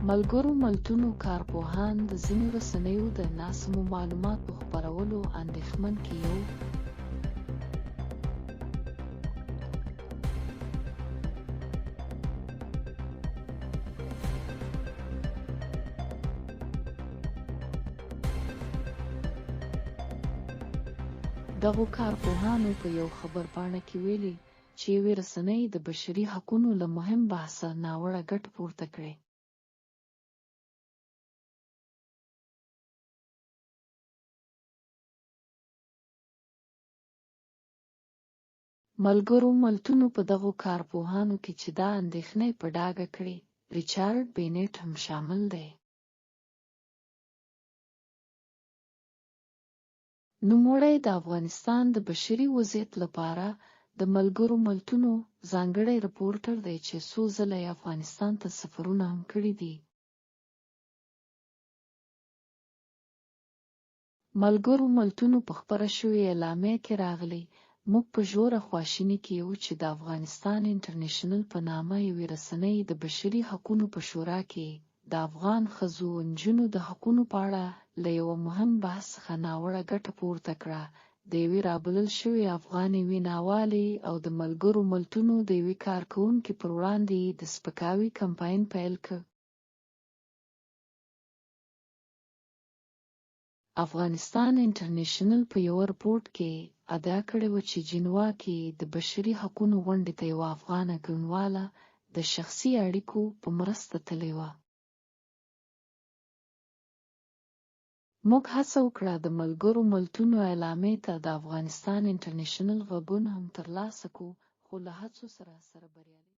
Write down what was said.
ملګرو ملتونو کارپوهان د ځینو رسنیو د ناسمو معلوماتو خپرولو اندېښمن کې یو. دغو کارپوهانو په یو خبرپاڼه کې ویلي چې یوې رسنۍ د بشري حقونو له مهم بحثه ناوړه ګټه پورته کړې. ملګرو ملتونو په دغو کارپوهانو کې چې دا اندېښنې په ډاګه کړې، ریچارډ بینټ هم شامل دی. نوموړی د افغانستان د بشري وضعیت لپاره د ملګرو ملتونو ځانګړی رپورټر دی چې څو ځله یې افغانستان ته سفرونه هم کړي دي. ملګرو ملتونو په خپره شوې اعلامیه کې راغلي، موږ په ژوره خواشیني کې یو چې د افغانستان انټرنیشنل په نامه یوې رسنۍ د بشري حقونو په شورا کې د افغان ښځو او نجونو د حقونو په اړه له یوه مهم بحث څخه ناوړه ګټه پورته کړه. د یوې رابلل شوې افغانې ویناوالې او د ملګرو ملتونو د یوې کارکوونکې پر وړاندې د سپکاوي کمپاین پیل کړ. افغانستان انټرنیشنل په یوه رپورټ کې ادعا کړې وه چې جنوا کې د بشري حقونو غونډې ته یوه افغانه ګډونواله د شخصي اړیکو په مرسته تللې وه. موږ هڅه وکړه د ملګرو ملتونو اعلامیې ته د افغانستان انټرنیشنل غبون هم ترلاسه کړو، خو له هڅو سره بریالي